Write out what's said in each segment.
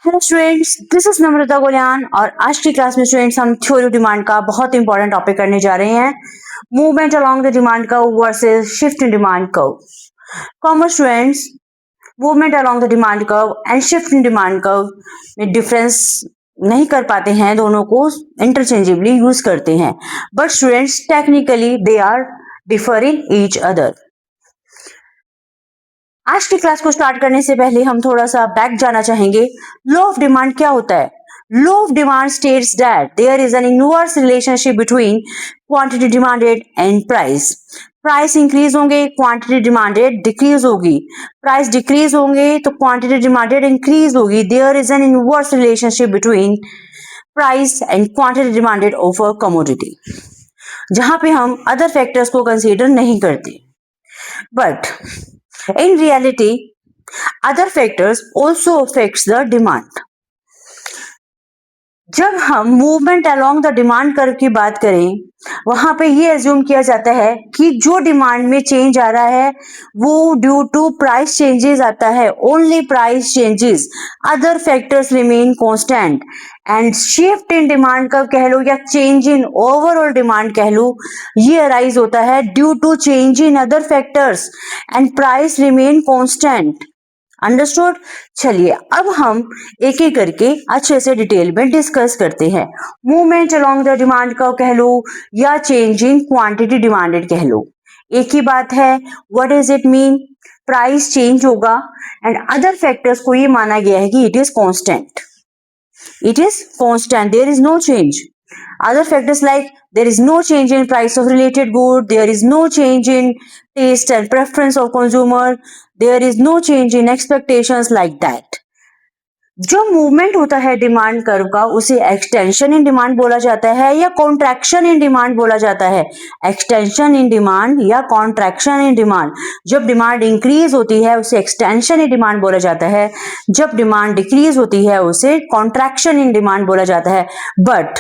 Hello students, this is नम्रता गोलियान और आज की क्लास में स्टूडेंट्स हम थ्योरी ऑफ डिमांड का बहुत इंपॉर्टेंट टॉपिक करने जा रहे हैं, movement along the demand curve versus shift in demand curve. Commerce students, movement along the demand curve and shift in demand curve में डिफरेंस नहीं कर पाते हैं, दोनों को इंटरचेंजेबली यूज करते हैं, but students technically they are differing each other. आज की क्लास को स्टार्ट करने से पहले हम थोड़ा सा बैक जाना चाहेंगे। लॉ ऑफ डिमांड क्या होता है? Law of demand states that there is an inverse relationship between quantity demanded and price. Price increase होंगे, क्वांटिटी डिमांडेड डिक्रीज होगी। प्राइस डिक्रीज होंगे तो क्वांटिटी डिमांडेड इंक्रीज होगी। There is an inverse relationship between price and quantity demanded of a commodity, जहां पे हम other factors को consider नहीं करते। But in reality, other factors also affects the demand. जब हम movement along the demand curve की बात करें, वहां पे ये एज्यूम किया जाता है कि जो डिमांड में चेंज आ रहा है वो ड्यू टू प्राइस चेंजेस आता है। Only price changes, other factors remain constant. And shift in demand curve कह लो या चेंज इन ओवरऑल डिमांड कह लो, ये अराइज होता है due to change in other factors and price remain constant. Understood? चलिए अब हम एक एक करके अच्छे से डिटेल में डिस्कस करते हैं। Movement along the demand curve कह लो या चेंज इन क्वांटिटी डिमांडेड कह लो, एक ही बात है। What does it mean? Price change होगा एंड अदर फैक्टर्स को ये माना गया है कि it is constant. It is constant, there is no change. Other factors like there is no change in price of related good, there is no change in taste and preference of consumer, there is no change in expectations like that. जो movement होता है demand curve का उसे extension in demand बोला जाता है या contraction in demand बोला जाता है। एक्सटेंशन इन डिमांड या कॉन्ट्रैक्शन इन डिमांड। जब डिमांड इंक्रीज होती है उसे एक्सटेंशन इन डिमांड बोला जाता है, जब डिमांड डिक्रीज होती है उसे कॉन्ट्रैक्शन इन डिमांड बोला जाता है। बट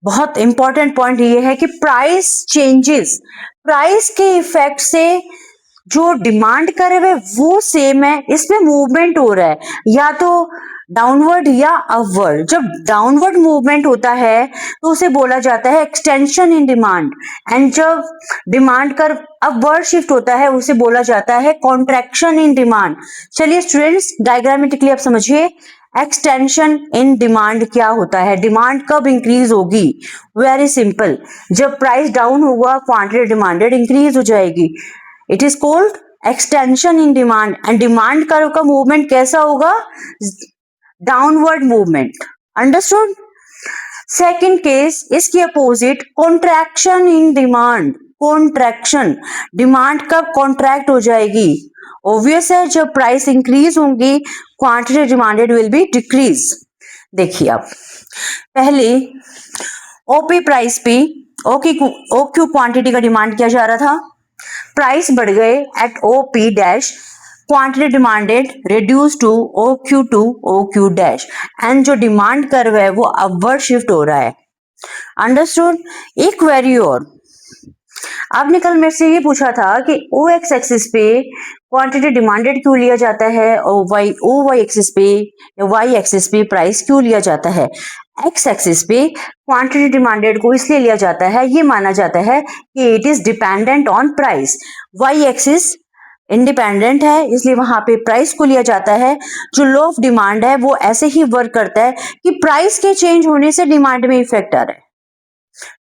बहुत इंपॉर्टेंट पॉइंट ये है कि प्राइस चेंजेस, प्राइस के इफेक्ट से जो डिमांड कर्व है वो सेम है, इसमें मूवमेंट हो रहा है या तो डाउनवर्ड या अपवर्ड। जब डाउनवर्ड मूवमेंट होता है तो उसे बोला जाता है एक्सटेंशन इन डिमांड, एंड जब डिमांड कर्व अपवर्ड शिफ्ट होता है उसे बोला जाता है कॉन्ट्रैक्शन इन डिमांड। चलिए स्टूडेंट्स, डायग्रामेटिकली आप समझिए एक्सटेंशन इन डिमांड क्या होता है, डिमांड कब इंक्रीज होगी। वेरी सिंपल, जब प्राइस डाउन होगा क्वांटिटी डिमांडेड इंक्रीज हो जाएगी। It is called extension in demand. And demand curve का मूवमेंट कैसा होगा? Downward movement. Understood? Second case, इसकी opposite contraction in demand. Contraction, demand कब कॉन्ट्रैक्ट हो जाएगी? ऑब्वियस है, जब प्राइस इंक्रीज होंगी quantity demanded will be decrease. देखिए आप पहले ओपी प्राइस पे ओक्यू क्वांटिटी का डिमांड किया जा रहा था, प्राइस बढ़ गए at OP dash, quantity demanded reduce to OQ to OQ dash, and जो डिमांड कर्व है वो अपवर्ड शिफ्ट हो रहा है। अंडरस्टूड? एक वेरी और, आपने कल मेरे से ये पूछा था कि ओ एक्स एक्सिस पे क्वांटिटी डिमांडेड क्यों लिया जाता है और ओ वाई एक्सिस पे या वाई एक्सिस पे प्राइस क्यों लिया जाता है। एक्स एक्सिस पे क्वांटिटी डिमांडेड को इसलिए लिया जाता है, ये माना जाता है कि it is dependent on price. Y axis independent है इसलिए वहां पे प्राइस को लिया जाता है। जो लॉ ऑफ डिमांड है वो ऐसे ही वर्क करता है कि प्राइस के चेंज होने से डिमांड में इफेक्ट आ रहा है,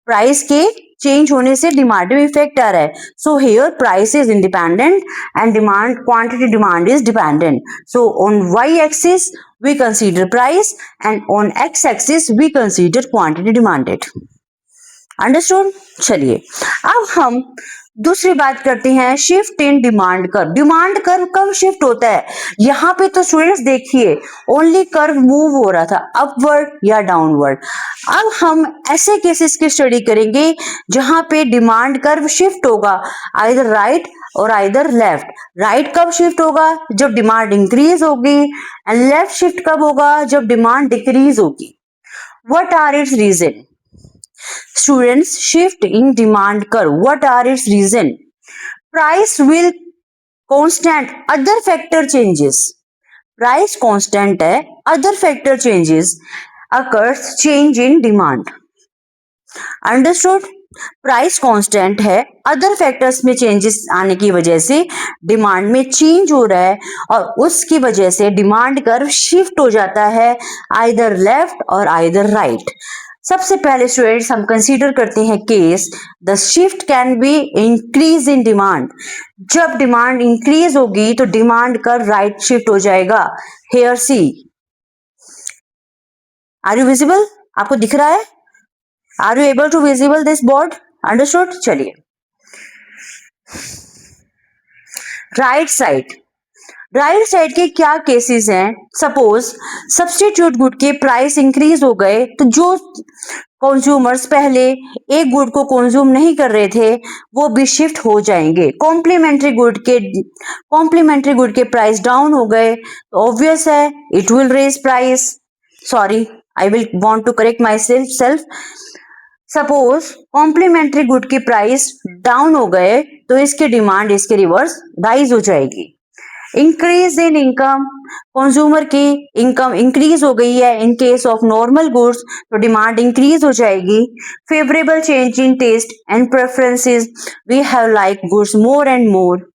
प्राइस के चेंज होने से डिमांड में इफेक्ट आ रहा है। So here price is independent and demand, quantity demand is dependent. So on Y axis we consider price and on x axis we consider quantity demanded. Understood? चलिए अब हम दूसरी बात करते हैं, shift in demand curve. Demand curve कब shift होता है? यहाँ पे तो स्टूडेंट्स देखिए ओनली कर्व मूव हो रहा था अपवर्ड या डाउनवर्ड। अब हम ऐसे केसेस की स्टडी करेंगे जहां पे डिमांड कर्व शिफ्ट होगा either right or either left. Right कब शिफ्ट होगा? जब डिमांड इंक्रीज होगी, एंड लेफ्ट शिफ्ट कब होगा? जब डिमांड डिक्रीज होगी। What are its reason? Students, shift in demand curve. What are its reason? Price will constant, other factor changes. Price constant है, other factor changes occurs change in demand. Understood? Price constant है, other factors में changes आने की वजह से demand में change हो रहा है और उसकी वजह से डिमांड कर्व शिफ्ट हो जाता है either left or either right. सबसे पहले स्टूडेंट्स हम कंसीडर करते हैं case the shift can be increase in demand. जब डिमांड इंक्रीज होगी तो डिमांड कर्व राइट शिफ्ट हो जाएगा। Here see, are you visible? आपको दिख रहा है? Are you able to visible this board? Understood? चलिए, राइट साइड के क्या केसेस हैं? सपोज सब्स्टिट्यूट गुड के प्राइस इंक्रीज हो गए तो जो कंज्यूमर्स पहले एक गुड को कंज्यूम नहीं कर रहे थे वो भी शिफ्ट हो जाएंगे। कॉम्प्लीमेंट्री गुड के प्राइस डाउन हो गए तो ऑब्वियस है it will raise price. Sorry, I will want to correct my self. Suppose complementary good की प्राइस डाउन हो गए तो इसकी डिमांड इसके रिवर्स राइज हो जाएगी। इंक्रीज इन इनकम, कंज्यूमर की इनकम इंक्रीज हो गई है in case of normal goods तो डिमांड इंक्रीज हो जाएगी। Favourable change in taste and preferences, we have like goods more and more.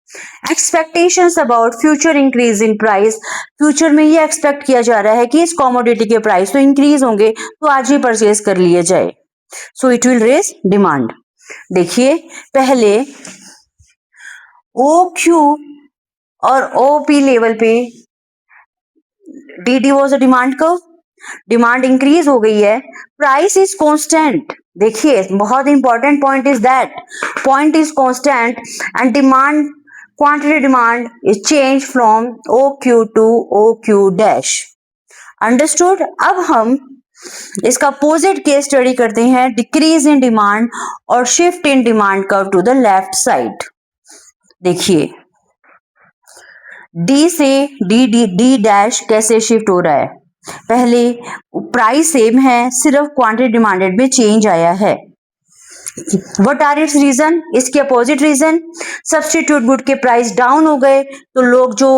Expectations about future increase in price, future में ये expect किया जा रहा है कि इस कॉमोडिटी के प्राइस तो इंक्रीज होंगे तो आज ही परचेज कर लिए जाए, so it will raise demand. देखिए पहले OQ और OP लेवल पे DD was a demand curve, demand increase हो गई है, प्राइस इज कांस्टेंट। देखिए बहुत important point is that point is constant and demand quantity demand is change from OQ to OQ dash. Understood? अब हम इसका opposite case study करते हैं, डिक्रीज इन डिमांड और shift in demand curve to the left side. देखिए D से D dash कैसे shift हो रहा है? पहले प्राइस सेम है, सिर्फ क्वांटिटी डिमांडेड में चेंज आया है। What are its reason? इसके अपोजिट रीजन, सब्स्टिट्यूट गुड के प्राइस डाउन हो गए तो लोग जो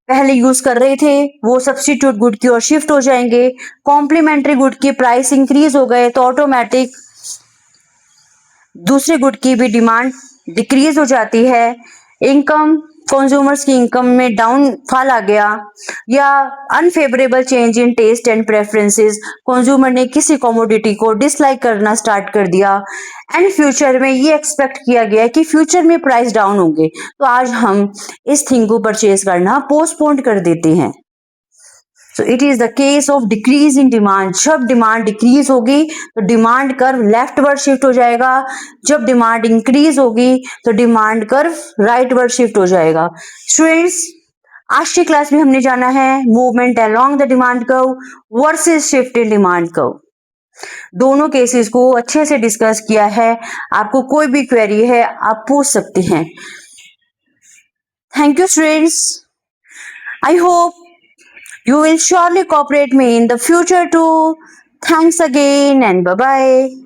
पहले यूज कर रहे थे वो सब्स्टिट्यूट गुड की ओर शिफ्ट हो जाएंगे। कॉम्प्लीमेंट्री गुड की प्राइस इंक्रीज हो गए तो ऑटोमेटिक दूसरे गुड की भी डिमांड डिक्रीज हो जाती है। इनकम, कंज्यूमर्स की इनकम में डाउनफॉल आ गया या unfavourable change in taste and preferences, consumer ने किसी कमोडिटी को डिसलाइक करना स्टार्ट कर दिया एंड फ्यूचर में ये एक्सपेक्ट किया गया कि फ्यूचर में प्राइस डाउन होंगे तो आज हम इस थिंग को परचेज करना पोस्टपोन कर देते हैं। So it is the case of decrease in demand. जब डिमांड डिक्रीज होगी तो डिमांड कर्व लेफ्टवर्ड शिफ्ट हो जाएगा, जब डिमांड इंक्रीज होगी तो डिमांड कर्व राइटवर्ड शिफ्ट हो जाएगा। स्टूडेंट्स आज की क्लास में हमने जाना है movement along the demand curve versus shift in demand curve. दोनों केसेस को अच्छे से डिस्कस किया है। आपको कोई भी क्वेरी है आप पूछ सकते हैं। Thank you students, I hope you will surely cooperate me in the future too. Thanks again and bye bye.